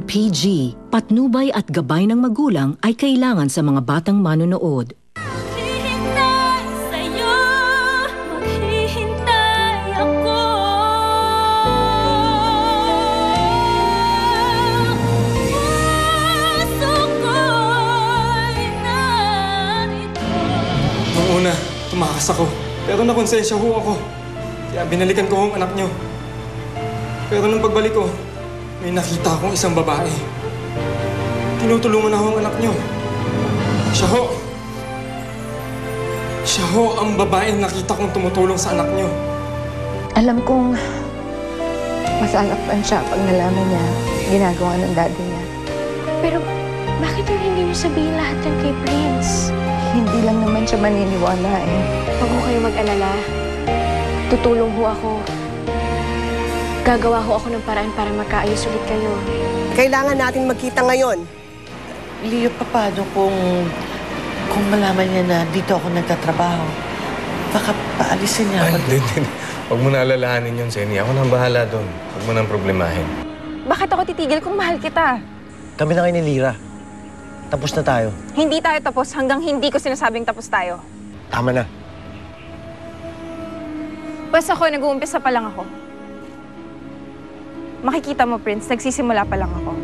PG, patnubay at gabay ng magulang ay kailangan sa mga batang manonood. Maghihintay sa'yo, maghihintay ako. Puso ko'y narito. Noong una, tumakas ako. Pero nakonsensya ho ako. Kaya binalikan ko ang anak niyo. Pero nung pagbalik ko, may nakita akong isang babae. Tinutulungan ako ang anak niyo. Siya ho ang babaeng nakita kong tumutulong sa anak niyo. Alam kong masasaktan siya pag nalaman niya ginagawa ng daddy niya. Pero bakit hindi niyo sabihin lahat yan kay Prince? Hindi lang naman siya maniniwala eh. Huwag ho kayo mag-alala. Tutulong ho ako. Gagawa ho ako ng paraan para magkaayos ulit kayo. Kailangan natin magkita ngayon. Leo, paano kung malaman niya na dito ako nagtatrabaho? Baka paalisin niya ako. Hindi. Huwag mo na alalahanin yun, Senny. Ako nang bahala doon. Huwag mo nang problemahin. Bakit ako titigil kung mahal kita? Kami na kayo ni Lyra. Tapos na tayo. Hindi tayo tapos hanggang hindi ko sinasabing tapos tayo. Tama na. Basta ako, nag-uumpisa pa lang ako. Makikita mo, Prince, nagsisimula pa lang ako.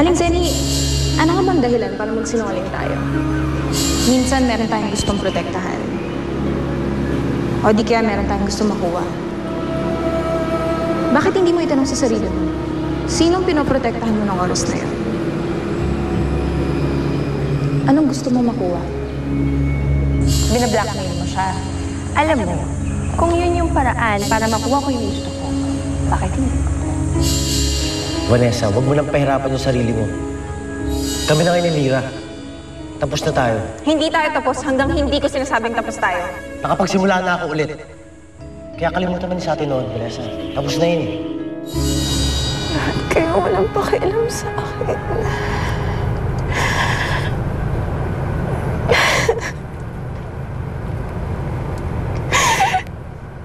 Aling Zenny, ano nga bang dahilan para magsinungaling tayo? Minsan meron tayong gustong protektahan. O di kaya meron tayong gustong makuha. Bakit hindi mo itanong sa sarili mo? Sinong pinoprotektahan mo ng oras na yun? Anong gusto mo makuha? Binablackmail mo siya. Alam mo, kung yun yung paraan para makuha ko yung gusto ko, bakit hindi? Vanessa, huwag mo nang pahirapan yung sarili mo. Kami na kayo ni Lyra. Tapos na tayo. Hindi tayo tapos hanggang hindi ko sinasabing tapos tayo. Nakapagsimula na ako ulit. Kaya kalimutan mo ni sa atin noon, Vanessa. Tapos na yun eh. Lahat kayo walang pakialam sa akin.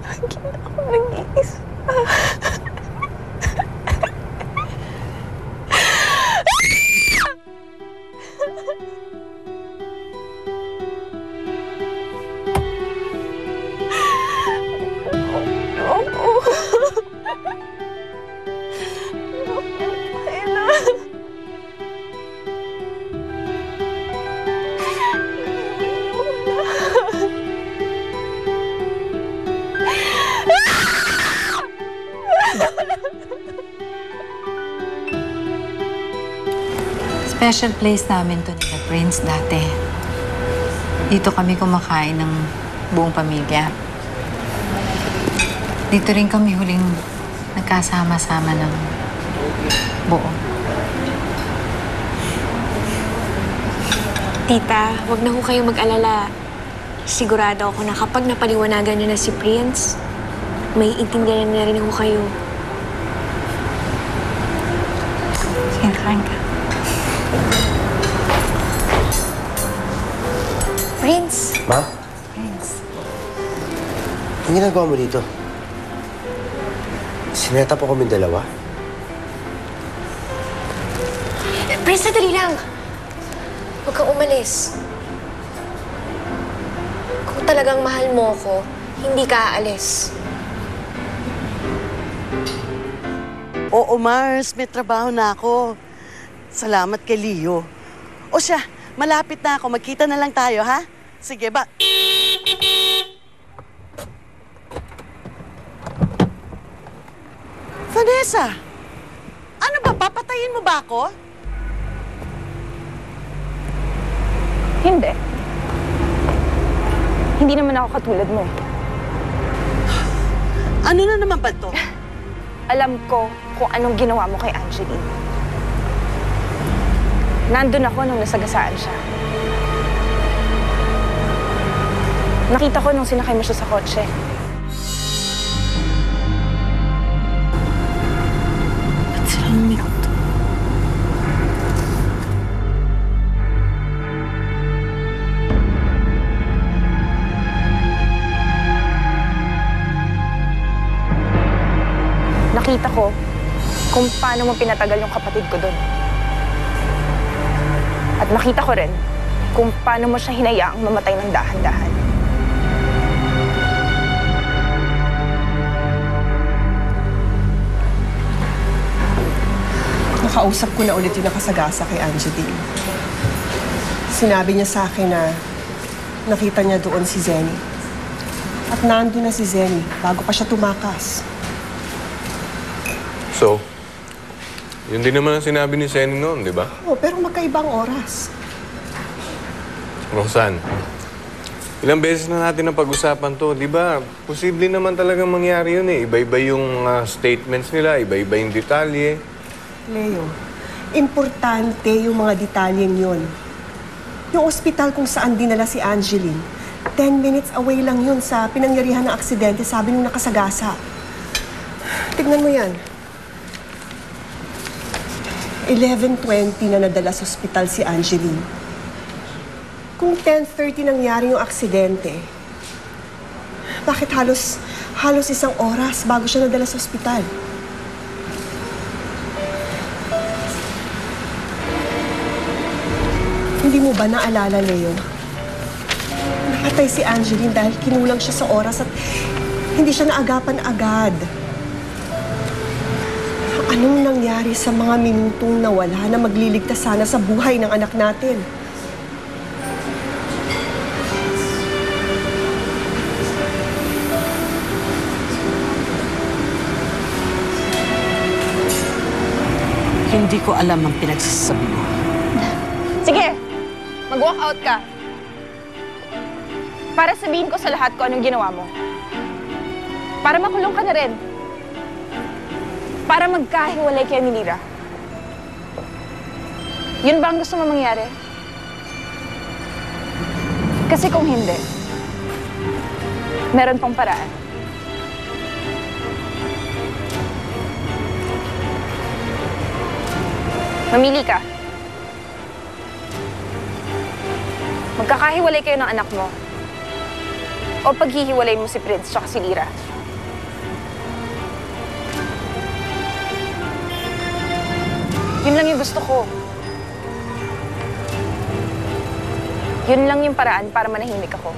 Lagi na ako nag-iisa. Special place namin to nila Prince dati. Dito kami kumakain ng buong pamilya. Dito rin kami huling nagkasama-sama ng buo. Tita, wag na ho kayong mag-alala. Sigurado ako na kapag napaliwanagan niyo na si Prince, may intindihan na rin ho kayo. Sige, kain ka. Prince! Ma? Prince. Ang ginagawa mo dito? Sineta po kami dalawa? Prince, sadali lang! Huwag kang umalis. Kung talagang mahal mo ako, hindi ka aalis. Oo, Mars. May trabaho na ako. Salamat kay Leo. O siya, malapit na ako. Magkita na lang tayo, ha? Sige ba? Vanessa! Ano ba? Papatayin mo ba ako? Hindi. Hindi naman ako katulad mo. Ano na naman ba to? Alam ko kung anong ginawa mo kay Angeline. Nandun ako nung nasagasaan siya. Nakita ko nung sinakay mo siya sa kotse. Ba't sila umiyak to? Nakita ko kung paano mo pinatagal yung kapatid ko doon. At nakita ko rin kung paano mo siya hinayaang mamatay ng dahan-dahan. Nakausap ko na ulit yung nakasagasa kay Angeline. Sinabi niya sa akin na nakita niya doon si Zenny. At nandun na si Zenny bago pa siya tumakas. So, yun din naman ang sinabi ni Senny noon, di ba? Oh, pero magkaibang oras. Roxanne, ilang beses na natin napag-usapan to, di ba? Posible naman talagang mangyari yun eh. Iba-iba yung statements nila, iba-iba yung detalye. Leo, importante yung mga detalyeng yun. Yung ospital kung saan dinala si Angeline, 10 minutes away lang yun sa pinangyarihan ng aksidente, sabi nung nakasagasa. Tignan mo yan. 11:20 na nadala sa ospital si Angeline. Kung 10:30 nangyari yung aksidente, bakit halos isang oras bago siya nadala sa ospital? Hindi mo ba naalala, Leo? Nakatay si Angeline dahil kinulang siya sa oras at hindi siya naagapan agad. Anong nangyari sa mga minutong nawala na magliligtas sana sa buhay ng anak natin? Hindi ko alam ang pinagsasabi mo. Sige! Mag-walk out ka. Para sabihin ko sa lahat ko anong ginawa mo. Para makulong ka na rin. Para magkahiwalay kayo ni Lira. Yun ba ang gusto mo mangyari? Kasi kung hindi, meron pang paraan. Mamili ka. Magkakahiwalay kayo ng anak mo. O paghihiwalay mo si Prince tsaka si Lira. Yun lang yung gusto ko. Yun lang yung paraan para manahimik ako.